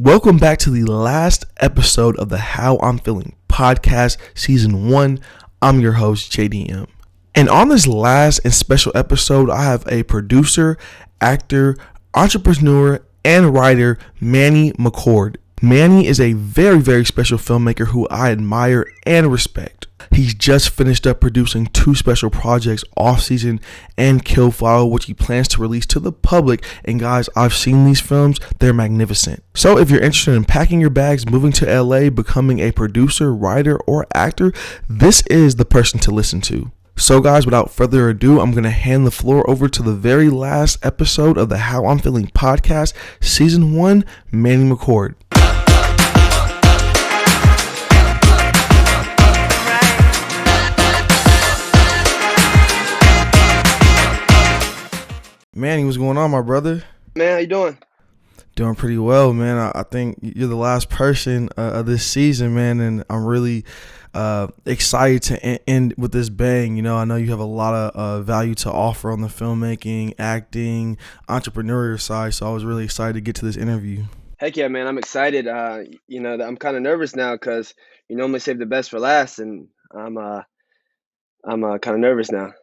Welcome back to the last episode of the How I'm Feeling podcast, season 1. I'm your host, JDM. And on this last and special episode, I have a producer, actor, entrepreneur, and writer, Manny Mccord. Manny is a very, very special filmmaker who I admire and respect. He's just finished up producing 2 special projects, Off Season and Kill File, which he plans to release to the public. And guys, I've seen these films. They're magnificent. So if you're interested in packing your bags, moving to LA, becoming a producer, writer, or actor, this is the person to listen to. So guys, without further ado, I'm going to hand the floor over to the very last episode of the How I'm Feeling podcast, season 1, Manny Mccord. Manny, what's going on, my brother? Man, how you doing? Doing pretty well, man. I think you're the last person of this season, man, and I'm really excited to end with this bang. You know, I know you have a lot of value to offer on the filmmaking, acting, entrepreneurial side, so I was really excited to get to this interview. Heck yeah, man. I'm excited. I'm kind of nervous now because you normally save the best for last, and I'm kind of nervous now.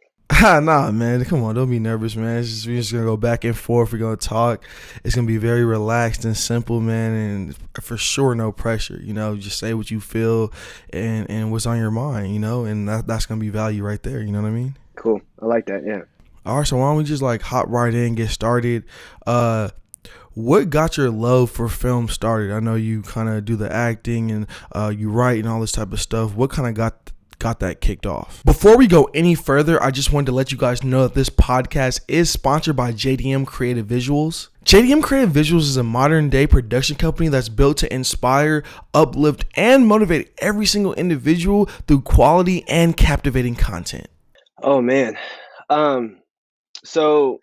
Nah, man, come on, don't be nervous, man. We're just gonna go back and forth. We're gonna talk. It's gonna be very relaxed and simple, man, and for sure, no pressure. You know, just say what you feel and what's on your mind. You know, and that's gonna be value right there. You know what I mean? Cool. I like that. Yeah. All right, so why don't we just hop right in, get started? What got your love for film started? I know you kind of do the acting and you write and all this type of stuff. What kind of got that kicked off? Before we go any further, I just wanted to let you guys know that this podcast is sponsored by JDM Creative Visuals. JDM Creative Visuals is a modern day production company that's built to inspire, uplift, and motivate every single individual through quality and captivating content. Oh man. So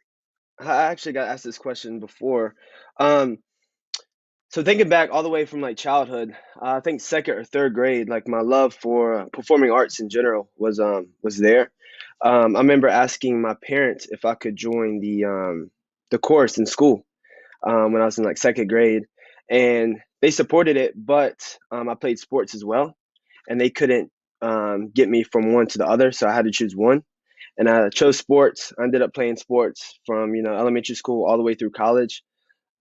I actually got asked this question before. So thinking back all the way from childhood, I think 2nd or 3rd grade, my love for performing arts in general was there. I remember asking my parents if I could join the chorus in school when I was in 2nd grade, and they supported it. But I played sports as well, and they couldn't get me from one to the other, so I had to choose one. And I chose sports. I ended up playing sports from elementary school all the way through college.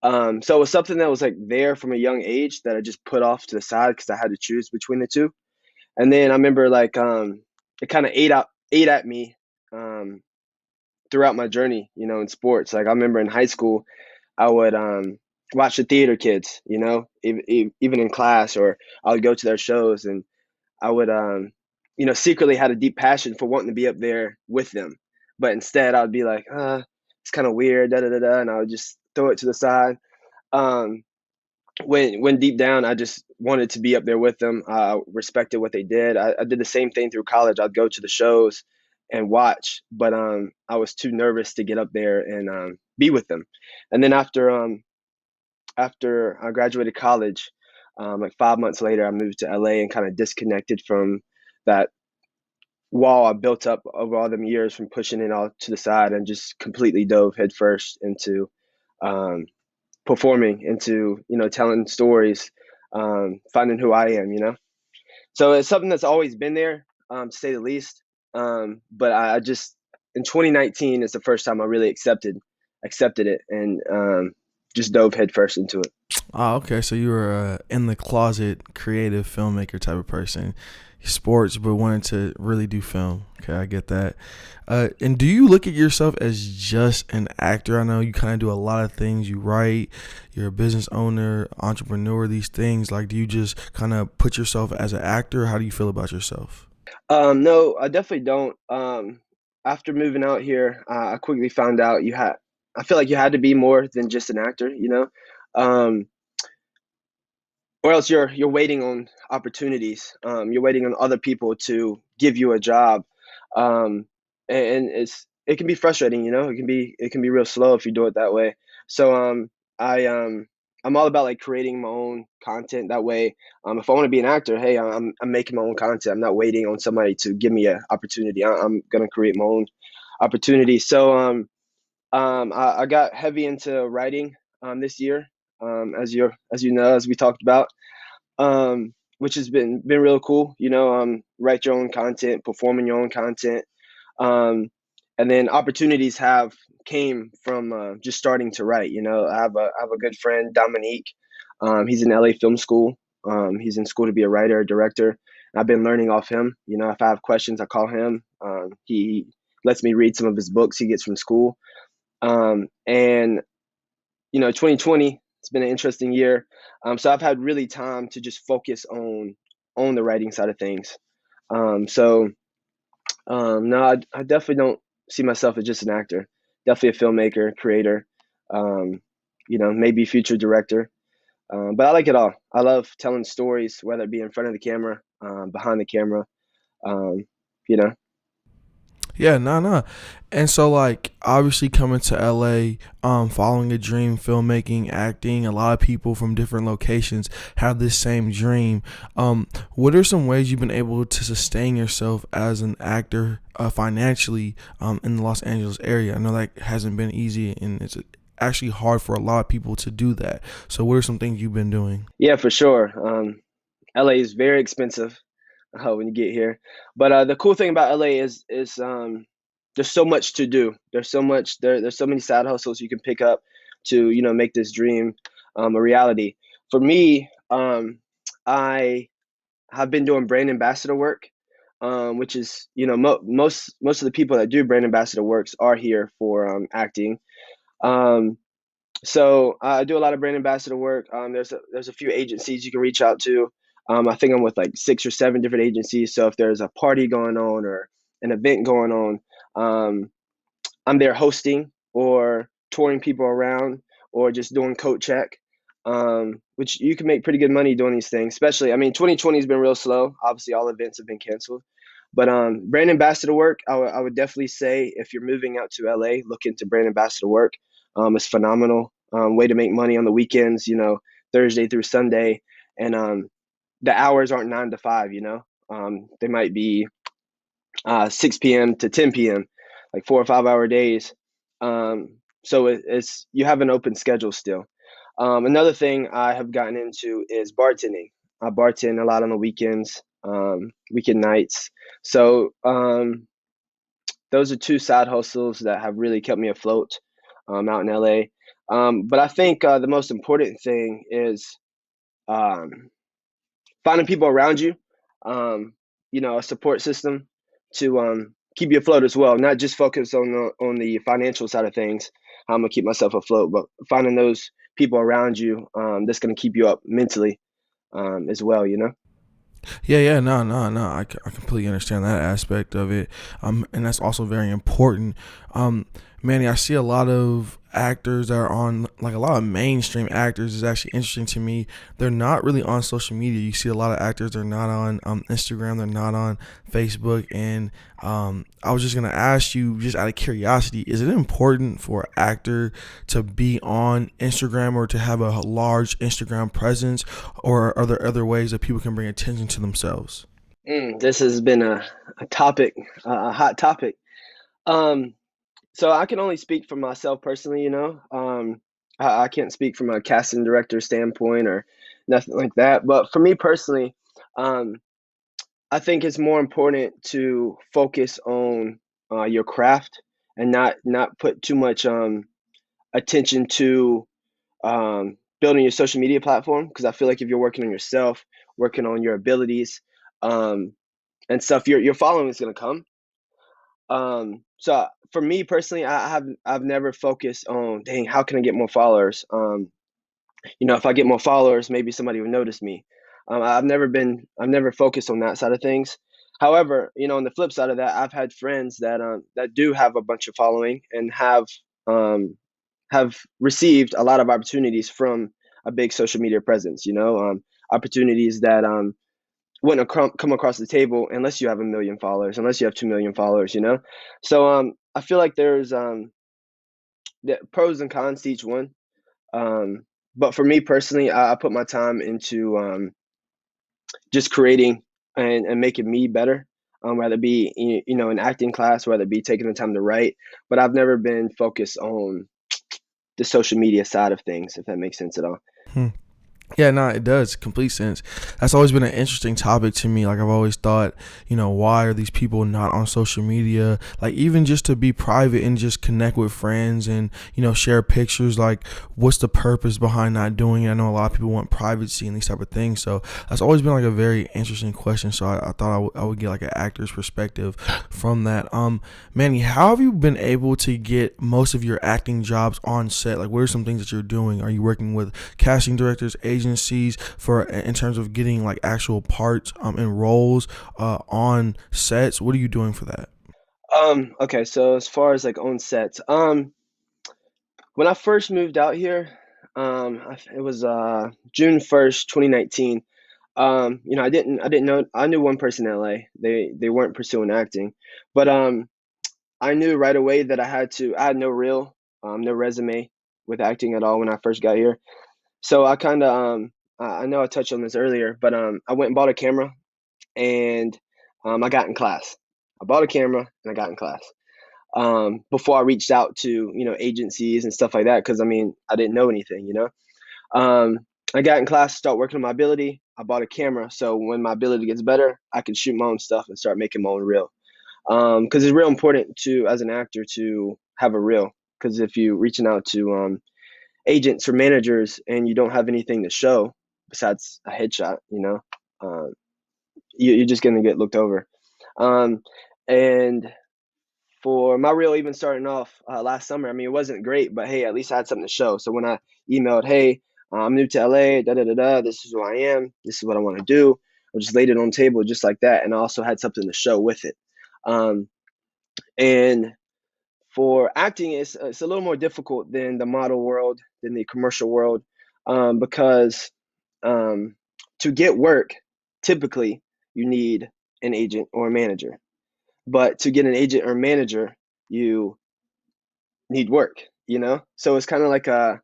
So it was something that was there from a young age that I just put off to the side because I had to choose between the two. And then I remember it kind of ate at me throughout my journey, in sports. I remember in high school, I would watch the theater kids, even in class, or I would go to their shows, and I would secretly had a deep passion for wanting to be up there with them. But instead I would be like, it's kind of weird, and I would just throw it to the side. When deep down I just wanted to be up there with them. I respected what they did. I did the same thing through college. I'd go to the shows and watch, but I was too nervous to get up there and be with them. And then after I graduated college, 5 months later, I moved to LA and kind of disconnected from that wall I built up over all them years from pushing it all to the side, and just completely dove headfirst into performing, into telling stories, finding who I am. So it's something that's always been there, to say the least. But I just, in 2019 is the first time I really accepted it, and just dove headfirst into it. Oh, okay. So you were in the closet creative filmmaker type of person, sports, but wanted to really do film. Okay, I get that. And do you look at yourself as just an actor? I know you kind of do a lot of things. You write, you're a business owner, entrepreneur, these things. Do you just kind of put yourself as an actor? How do you feel about yourself? No, I definitely don't. After moving out here, I quickly found out I feel like you had to be more than just an actor, or else you're waiting on opportunities. You're waiting on other people to give you a job, and it can be frustrating. It can be real slow if you do it that way. So I'm all about creating my own content. That way, if I want to be an actor, hey, I'm making my own content. I'm not waiting on somebody to give me an opportunity. I'm gonna create my own opportunity. So I got heavy into writing this year. as you know, as we talked about, which has been real cool. Write your own content, performing your own content, um, and then opportunities have came from just starting to write. I have a good friend, Dominique. He's in LA Film School. He's in school to be a writer, a director. I've been learning off him. If I have questions, I call him. He lets me read some of his books he gets from school. And 2020, it's been an interesting year. So I've had really time to just focus on the writing side of things. No, I definitely don't see myself as just an actor. Definitely a filmmaker, creator, maybe future director. But I like it all. I love telling stories, whether it be in front of the camera, behind the camera. Um, you know. Yeah, no. And so like obviously coming to LA, following a dream, filmmaking, acting, a lot of people from different locations have this same dream. What are some ways you've been able to sustain yourself as an actor financially in the Los Angeles area? I know that hasn't been easy and it's actually hard for a lot of people to do that. So what are some things you've been doing? Yeah, for sure. LA is very expensive when you get here. But the cool thing about LA is there's so much to do. There's so many side hustles you can pick up to make this dream a reality. For me, I have been doing brand ambassador work, which is most of the people that do brand ambassador works are here for acting. Um, so I do a lot of brand ambassador work. There's a few agencies you can reach out to. I think I'm with like 6 or 7 different agencies. So if there's a party going on or an event going on, um, I'm there hosting or touring people around or just doing coat check, which you can make pretty good money doing these things. Especially, I mean, 2020 has been real slow. Obviously, all events have been canceled. But brand ambassador work, I would definitely say if you're moving out to LA, look into brand ambassador work. It's phenomenal. Way to make money on the weekends, Thursday through Sunday. And the hours aren't 9 to 5, they might be 6 p.m. to 10 p.m., like 4 or 5 hour days. So it's you have an open schedule still. Another thing I have gotten into is bartending. I bartend a lot on the weekends, weekend nights. So those are 2 side hustles that have really kept me afloat out in LA. But I think the most important thing is um, finding people around you, a support system to keep you afloat as well. Not just focus on the financial side of things, how I'm gonna keep myself afloat, but finding those people around you that's gonna keep you up mentally as well. Yeah, no. I completely understand that aspect of it. And that's also very important. Manny, I see a lot of actors that are on, like a lot of mainstream actors is actually interesting to me. They're not really on social media. You see a lot of actors, they're not on Instagram, they're not on Facebook. And I was just going to ask you, just out of curiosity, is it important for an actor to be on Instagram or to have a large Instagram presence? Or are there other ways that people can bring attention to themselves? This has been a topic, a hot topic. Um, so I can only speak for myself personally. I can't speak from a casting director standpoint or nothing like that. But for me personally, um, I think it's more important to focus on your craft and not put too much attention to building your social media platform, because I feel like if you're working on yourself, working on your abilities um, and stuff, your following is going to come. So for me personally, I've never focused on, dang, how can I get more followers? If I get more followers, maybe somebody will notice me. I've never focused on that side of things. However, on the flip side of that, I've had friends that do have a bunch of following and have received a lot of opportunities from a big social media presence. Opportunities that wouldn't have come across the table unless you have 1 million followers, unless you have 2 million followers. So I feel like there's the pros and cons to each one. But for me personally, I put my time into just creating and making me better. Whether it be an acting class, whether it be taking the time to write. But I've never been focused on the social media side of things, if that makes sense at all. Hmm. Yeah, no, it does complete sense. That's always been an interesting topic to me. Like I've always thought, why are these people not on social media? Like even just to be private and just connect with friends and share pictures. Like what's the purpose behind not doing it? I know a lot of people want privacy and these type of things. So that's always been like a very interesting question. So I thought I would get like an actor's perspective from that. Manny, how have you been able to get most of your acting jobs on set? Like what are some things that you're doing? Are you working with casting directors, agencies for in terms of getting like actual parts and roles on sets? What are you doing for that? Okay, so as far as like on sets, when I first moved out here, it was June 1st, 2019. I didn't know. I knew one person in LA. They weren't pursuing acting, but I knew right away that I had no no resume with acting at all when I first got here. So I kind of I know I touched on this earlier, but I went and bought a camera, and I got in class. I bought a camera and I got in class before I reached out to agencies and stuff like that, because I mean I didn't know anything. Um, I got in class, start working on my ability. I bought a camera, so when my ability gets better, I can shoot my own stuff and start making my own reel. Because it's real important to, as an actor, to have a reel. Because if you reaching out to agents or managers and you don't have anything to show besides a headshot, uh, you're just gonna get looked over. Um, and for my reel, even starting off last summer, I mean, it wasn't great, but hey, at least I had something to show. So when I emailed, hey, I'm new to LA, da da da da, this is who I am, this is what I want to do, I just laid it on the table just like that, and I also had something to show with it. Um, and for acting, it's a little more difficult than the model world, than the commercial world, because um, to get work, typically you need an agent or a manager. But to get an agent or manager, you need work. So it's kind of like a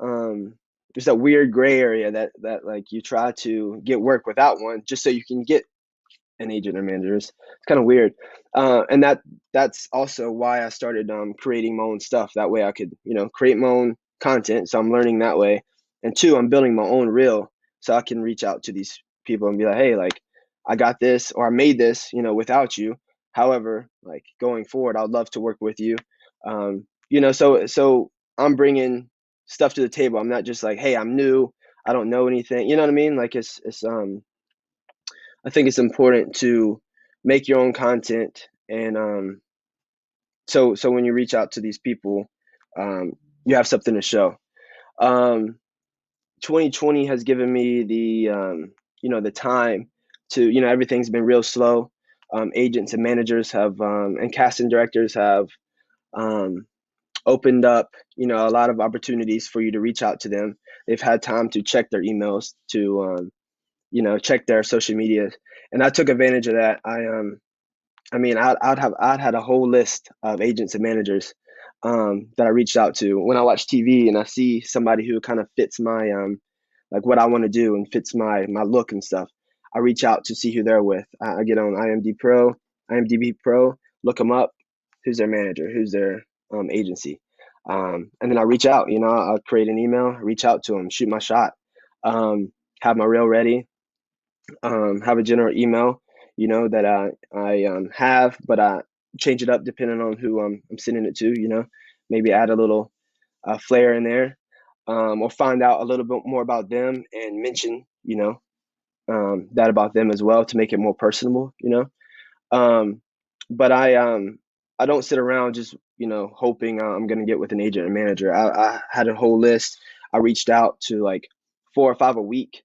um, there's that weird gray area that like you try to get work without one, just so you can get an agent or manager. It's kind of weird, and that's also why I started creating my own stuff. That way I could create my own content. So I'm learning that way, and two, I'm building my own reel, so I can reach out to these people and be like, hey, like I got this or I made this, without you. However, like going forward, I'd love to work with you. So I'm bringing stuff to the table. I'm not just like, hey, I'm new, I don't know anything. You know what I mean? Like it's I think it's important to make your own content, and so when you reach out to these people, um, you have something to show. Um, 2020 has given me the time to everything's been real slow. Agents and managers have and casting directors have um, opened up a lot of opportunities for you to reach out to them. They've had time to check their emails, to check their social media, and I took advantage of that. I mean, I'd had a whole list of agents and managers that I reached out to. When I watch TV and I see somebody who kind of fits my like what I want to do and fits my look and stuff, I reach out to see who they're with. I get on IMDb Pro, look them up, who's their manager, who's their agency, and then I reach out. I'll create an email, reach out to them, shoot my shot, have my reel ready, have a general email, that I have, but I change it up depending on who I'm sending it to. Maybe add a little flair in there, or find out a little bit more about them and mention, that about them as well to make it more personable. Um, but I don't sit around just hoping I'm gonna get with an agent or manager. I had a whole list. I reached out to like 4 or 5 a week.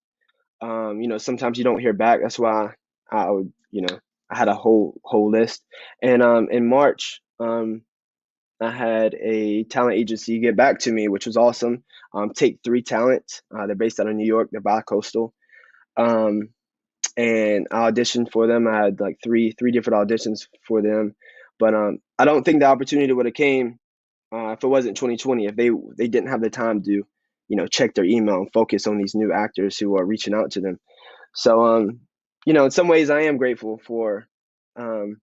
Sometimes you don't hear back. That's why I would, I had a whole list. And in March, I had a talent agency get back to me, which was awesome. Take Three Talent. They're based out of New York. They're bi-coastal. Um, and I auditioned for them. I had like three different auditions for them. But I don't think the opportunity would have came if it wasn't 2020. If they didn't have the time to, check their email and focus on these new actors who are reaching out to them. So, in some ways, I am grateful um,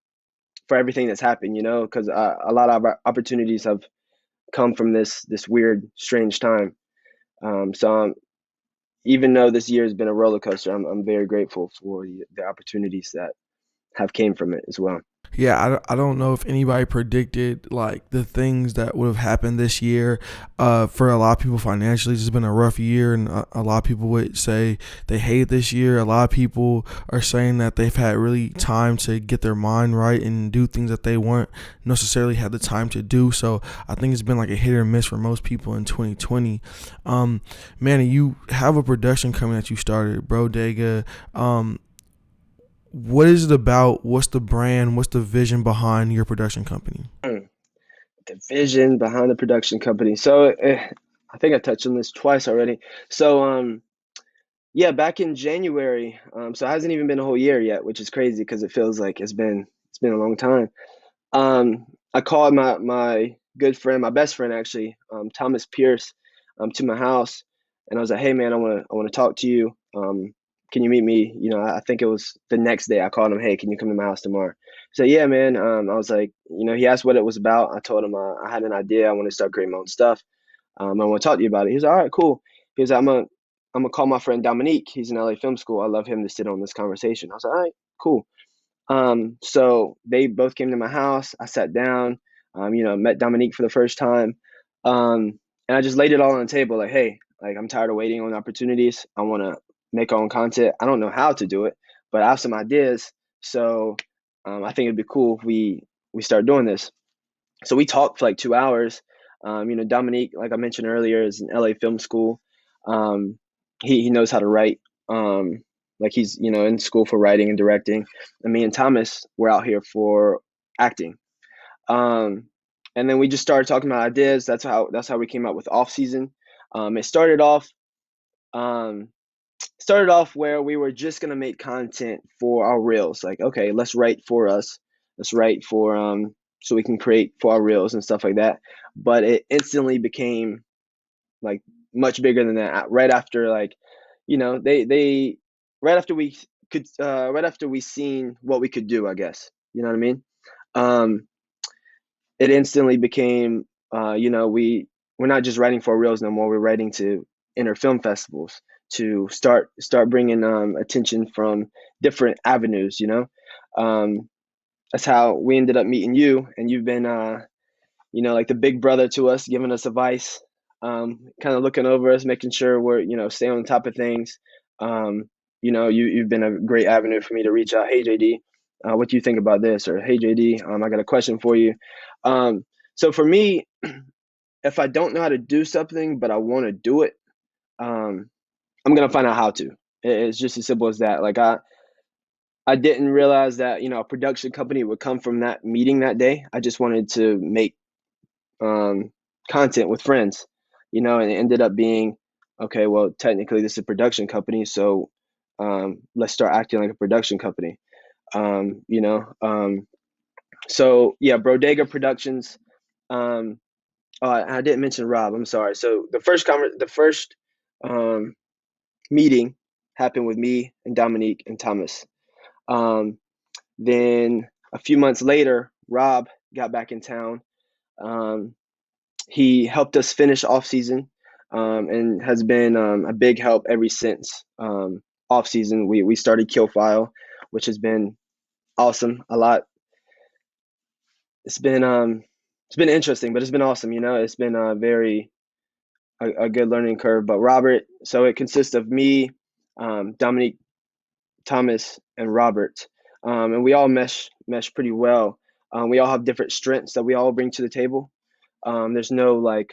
for everything that's happened. Because a lot of our opportunities have come from this weird, strange time. So, even though this year has been a roller coaster, I'm very grateful for the opportunities that have came from it as well. Yeah, I don't know if anybody predicted like the things that would have happened this year. For a lot of people financially, it's been a rough year, and a lot of people would say they hate this year. A lot of people are saying that they've had really time to get their mind right and do things that they weren't necessarily had the time to do. So I think it's been like a hit or miss for most people in 2020. Manny, you have a production coming that you started, Brodega. What is it about? What's the brand? What's the vision behind your production company? Mm. The vision behind the production company. So I think I touched on this twice already. So yeah, back in January. So it hasn't even been a whole year yet, which is crazy because it feels like it's been a long time. I called my good friend, my best friend actually, Thomas Pierce, to my house, and I was like, "Hey man, I want to talk to you. Can you meet me?" I think it was the next day. I called him, "Hey, can you come to my house tomorrow?" So yeah, man. I was like, he asked what it was about. I told him I had an idea. I want to start creating my own stuff. I want to talk to you about it. He was like, all right, cool. He was like, I'm gonna call my friend Dominique. He's in LA Film School. I love him to sit on this conversation. I was like, all right, cool. So they both came to my house. I sat down, met Dominique for the first time. And I just laid it all on the table like, hey, like I'm tired of waiting on opportunities. I want to make our own content. I don't know how to do it, but I have some ideas. So I think it'd be cool if we start doing this. So we talked for like 2 hours. Dominique, like I mentioned earlier, is in LA Film School. Um, he knows how to write. Like he's in school for writing and directing. And me and Thomas were out here for acting. Um, and then we just started talking about ideas. That's how we came up with off season. It um, started off where we were just gonna make content for our reels. Like, okay, let's write for us. Let's write for so we can create for our reels and stuff like that. But it instantly became like much bigger than that. Right after like, they right after we could right after we seen what we could do, I guess. You know what I mean? Um, it instantly became we're not just writing for reels no more. We're writing to enter film festivals to start bringing attention from different avenues. Um, that's how we ended up meeting you, and you've been like the big brother to us, giving us advice, kind of looking over us, making sure we're stay on top of things. You've been a great avenue for me to reach out. Hey JD, what do you think about this? Or hey JD, I got a question for you. So for me, if I don't know how to do something but I want to do it, um, I'm gonna find out how to. It's just as simple as that. Like I didn't realize that a production company would come from that meeting that day. I just wanted to make um, content with friends, and it ended up being okay. Well, technically, this is a production company, so let's start acting like a production company. Um, you know, um, so yeah, Brodega Productions. Um, I didn't mention Rob. I'm sorry. So the first um, meeting happened with me and Dominique and Thomas. Um, then a few months later, Rob got back in town. Um, he helped us finish off season, and has been a big help ever since off season. We started Kill File, which has been awesome. A lot. It's been interesting, but it's been awesome. It's been a good learning curve. But Robert, so it consists of me, Dominique, Thomas, and Robert, and we all mesh pretty well. We all have different strengths that we all bring to the table. There's no like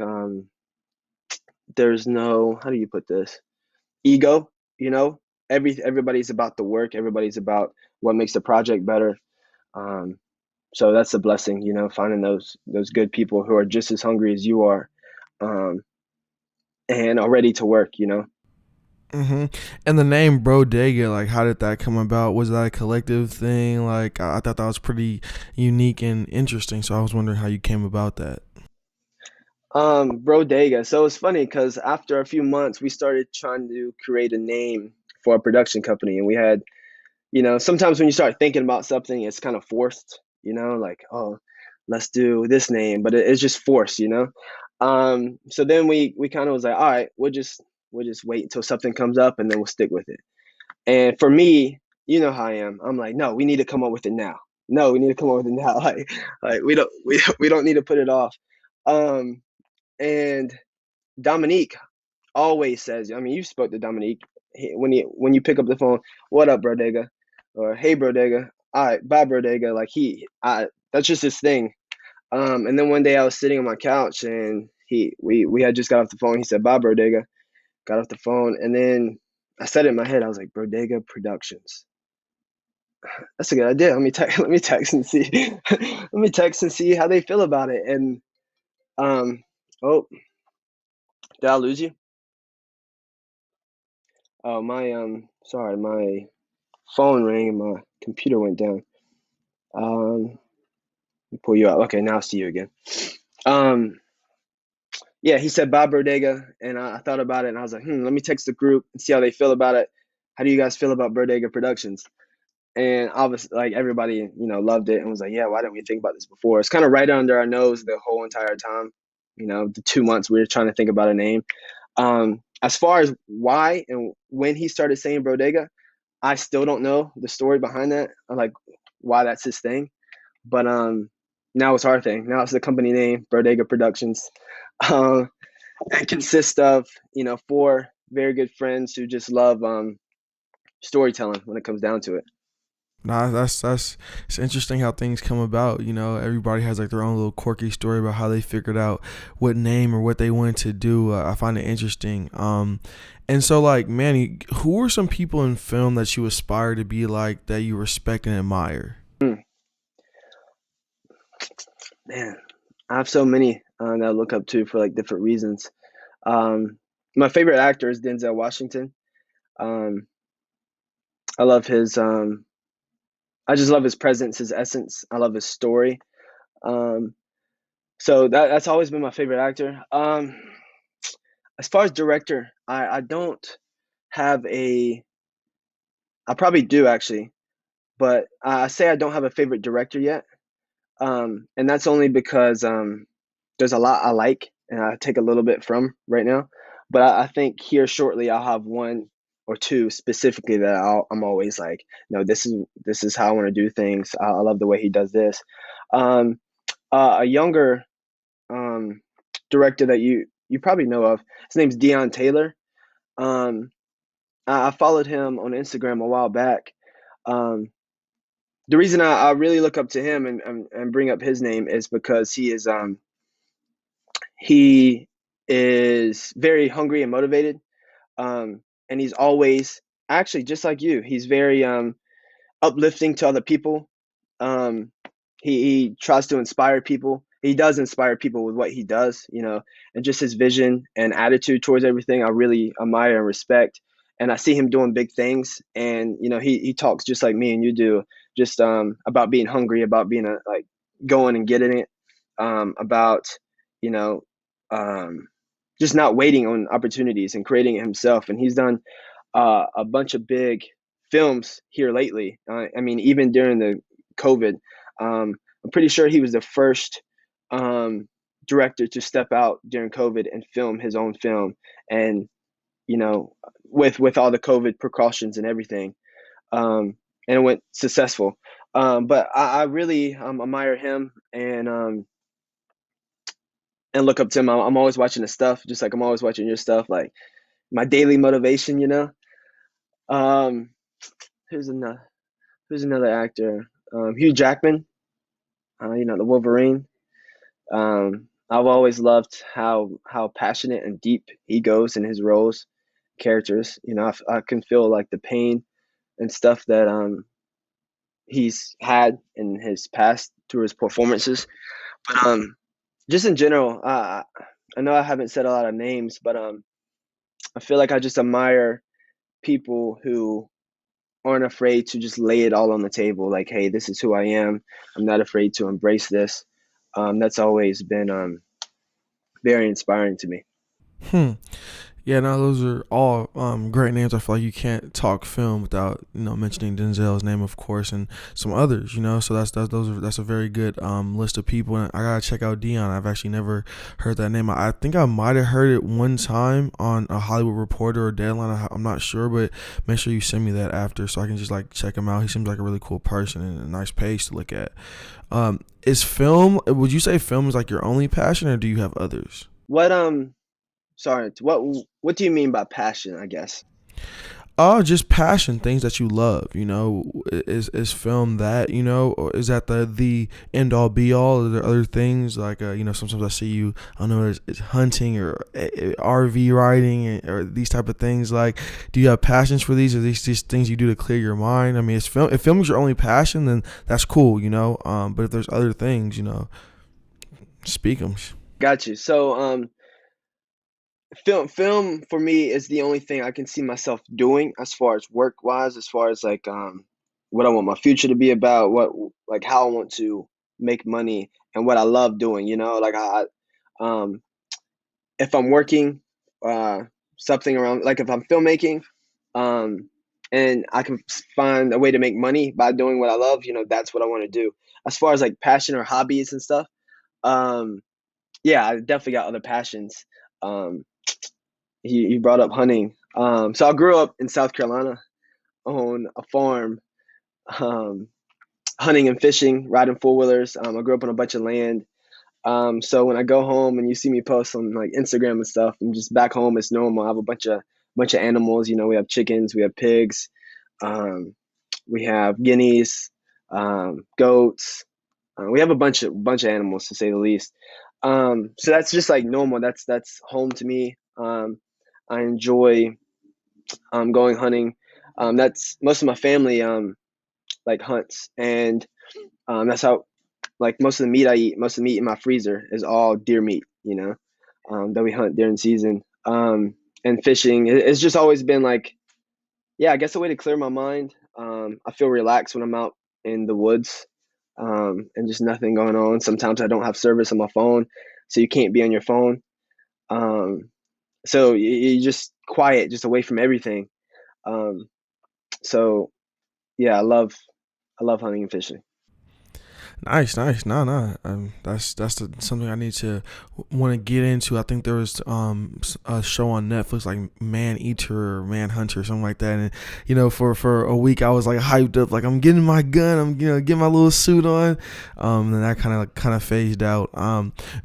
there's no, how do you put this, ego. Everybody's about the work. Everybody's about what makes the project better. um, so that's a blessing, finding those good people who are just as hungry as you are, um, and are ready to work. hmm And the name Brodega, like, how did that come about? Was that a collective thing? Like, I thought that was pretty unique and interesting. So I was wondering how you came about that. Brodega. So it's funny because after a few months we started trying to create a name for a production company, and we had, sometimes when you start thinking about something, it's kind of forced, like, oh, let's do this name, but it's just forced. So then we kind of was like, all right, we'll just We'll just wait until something comes up and then we'll stick with it. And for me, you know how I am. I'm like, no, we need to come up with it now. No, we need to come up with it now. Like we don't need to put it off. Um, and Dominique always says, I mean, you spoke to Dominique when you pick up the phone, what up, Brodega? Or hey, Brodega. All right, bye, Brodega. Like that's just his thing. And then one day I was sitting on my couch and we had just got off the phone. He said, bye, Brodega. Got off the phone, and then I said it in my head. I was like, Brodega Productions. That's a good idea. Let me text and see. Let me text and see how they feel about it. And oh, did I lose you? Oh, sorry, my phone rang and my computer went down. Let me pull you out. Okay, now I see you again. Um, yeah, he said Bob Brodega, and I thought about it, and I was like, let me text the group and see how they feel about it. How do you guys feel about Brodega Productions? And obviously, like everybody, loved it and was like, yeah, why didn't we think about this before? It's kind of right under our nose the whole entire time. The 2 months we were trying to think about a name. As far as why and when he started saying Brodega, I still don't know the story behind that. I'm like, why that's his thing. But now it's our thing. Now it's the company name, Brodega Productions. It consists of, 4 very good friends who just love storytelling when it comes down to it. Nah, that's it's interesting how things come about. Everybody has like their own little quirky story about how they figured out what name or what they wanted to do. I find it interesting. And so like Manny, who are some people in film that you aspire to be like, that you respect and admire? Man, I have so many that I look up to for like different reasons. My favorite actor is Denzel Washington. Um, I love his I just love his presence, his essence. I love his story. Um, so that's always been my favorite actor. As far as director, I don't have I probably do actually, but I say I don't have a favorite director yet. And that's only because there's a lot I like and I take a little bit from right now. But I think here shortly I'll have one or two specifically that I'm always like, no, this is how I want to do things. I love the way he does this. Um, a younger um, director that you probably know of, his name's Dionne Taylor. Um, I followed him on Instagram a while back. Um, the reason I really look up to him and bring up his name is because he is very hungry and motivated, and he's always actually just like you. He's very uplifting to other people. Um, he tries to inspire people. He does inspire people with what he does, and just his vision and attitude towards everything. I really admire and respect. And I see him doing big things. And he talks just like me and you do, just about being hungry, about being like going and getting it, about you know um, just not waiting on opportunities and creating it himself. And he's done a bunch of big films here lately. I mean, even during the COVID, I'm pretty sure he was the first director to step out during COVID and film his own film, and with all the COVID precautions and everything, and it went successful. But I really admire him and look up to him. I'm always watching his stuff, just like I'm always watching your stuff, like my daily motivation. Um, who's another who's another actor? Hugh Jackman, the Wolverine. I've always loved how passionate and deep he goes in his roles, characters. I can feel like the pain and stuff that he's had in his past through his performances. But just in general, I know I haven't said a lot of names, but I feel like I just admire people who aren't afraid to just lay it all on the table. Like, hey, this is who I am. I'm not afraid to embrace this. That's always been very inspiring to me. Hmm. Yeah, no, those are all great names. I feel like you can't talk film without mentioning Denzel's name, of course, and some others. So that's a very good list of people. And I gotta check out Dion. I've actually never heard that name. I think I might have heard it one time on a Hollywood Reporter or Deadline. I'm not sure, but make sure you send me that after so I can just like check him out. He seems like a really cool person and a nice page to look at. Is film? Would you say film is like your only passion, or do you have others? What sorry, what do you mean by passion, I guess? Oh, just passion, things that you love. Is film that or is that the end all be all? Are there other things like sometimes I see you. I don't know, it's hunting or RV riding or these type of things. Like, do you have passions for these? Are these just things you do to clear your mind? I mean, it's film. If film is your only passion, then that's cool. But if there's other things, speak them. Got you. So film for me is the only thing I can see myself doing as far as work wise, as far as like what I want my future to be about, what like how I want to make money and what I love doing, like um if I'm working uh something around, like if I'm filmmaking, um and I can find a way to make money by doing what I love, that's what I want to do. As far as like passion or hobbies and stuff, um yeah, I definitely got other passions. Um you brought up hunting. So I grew up in South Carolina on a farm, um, hunting and fishing, riding four wheelers. I grew up on a bunch of land. So when I go home and you see me post on like Instagram and stuff, I'm just back home. It's normal. I have a bunch of animals. We have chickens, we have pigs, um, we have guineas, goats. We have a bunch of animals to say the least. So that's just like normal. That's home to me. I enjoy going hunting. That's most of my family like hunts, and that's how like most of the meat I eat. Most of the meat in my freezer is all deer meat. That we hunt during season. And fishing. It's just always been like, yeah, I guess a way to clear my mind. I feel relaxed when I'm out in the woods, and just nothing going on. Sometimes I don't have service on my phone, so you can't be on your phone. Um, so you just quiet, just away from everything. Um, so yeah, I love hunting and fishing. Nice, nice. No, no. Something I need to want to get into. I think there was a show on Netflix like Man Eater or Man Hunter or something like that. And for a week I was like hyped up, like I'm getting my gun, I'm getting my little suit on. And that kind of phased out.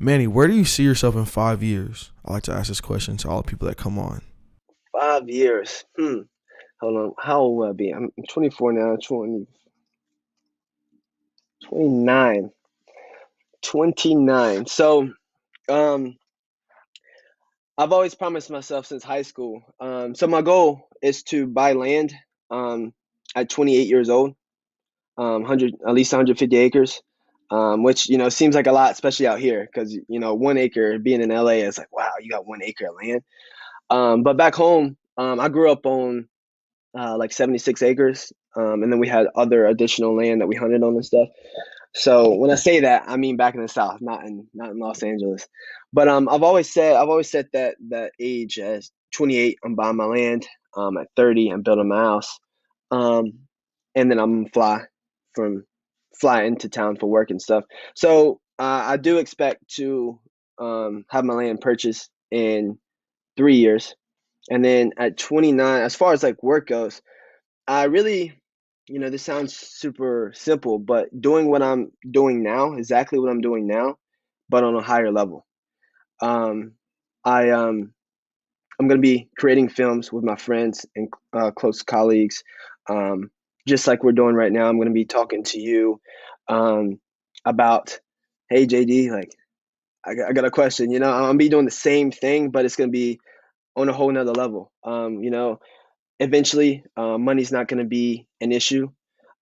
Manny, where do you see yourself in 5 years? I like to ask this question to all the people that come on. 5 years. Hold on. How old will I be? I'm 24 now. 29. 29. So, um, I've always promised myself since high school. So my goal is to buy land, at 28 years old, 100 at least 150 acres, which seems like a lot, especially out here, because 1 acre being in LA is like, wow, you got 1 acre of land. But back home, I grew up on like 76 acres, and then we had other additional land that we hunted on and stuff. So when I say that, I mean back in the South, not in Los Angeles. But I've always set that age as 28. I'm buying my land. At 30, I'm building my house. Um, and then I'm gonna fly into town for work and stuff. So I do expect to have my land purchased in 3 years, and then at 29, as far as like work goes, I really, this sounds super simple, but doing what I'm doing now, exactly what I'm doing now, but on a higher level. Um, I I'm gonna be creating films with my friends and close colleagues, um, just like we're doing right now. I'm gonna be talking to you um, about, hey JD, like I got a question. I'm gonna be doing the same thing, but it's gonna be on a whole nother level. Eventually, money's not going to be an issue.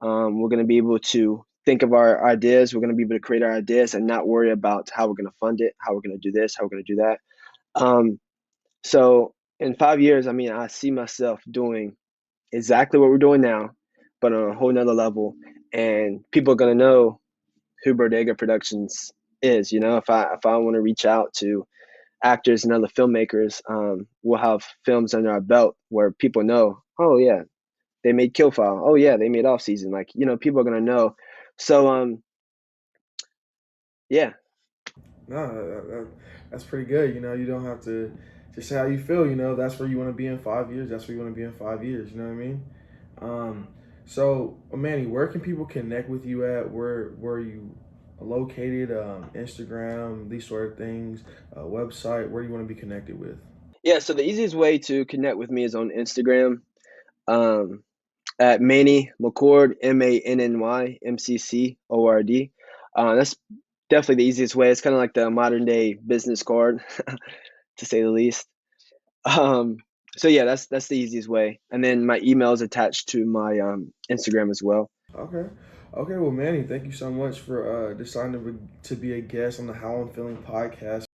We're going to be able to think of our ideas. We're going to be able to create our ideas and not worry about how we're going to fund it, how we're going to do this, how we're going to do that. So in 5 years, I mean, I see myself doing exactly what we're doing now, but on a whole nother level. And people are going to know who Bodega Productions is. If I want to reach out to actors and other filmmakers, we'll have films under our belt where people know, oh yeah, they made Kill File. Oh yeah, they made Off Season. Like, people are gonna know. So yeah. No, that's pretty good. You don't have to just say how you feel. That's where you want to be in 5 years. That's where you want to be in 5 years. You know what I mean? Um, so, Manny, where can people connect with you at? Where are you located? Instagram, these sort of things. Website. Where do you want to be connected with? Yeah, so the easiest way to connect with me is on Instagram, um, at Manny Mccord, MANNYMCCORD. That's definitely the easiest way. It's kind of like the modern day business card, to say the least. Um, so yeah, that's the easiest way. And then my email is attached to my Instagram as well. Okay. Okay, well, Manny, thank you so much for deciding to be a guest on the How I'm Feeling podcast.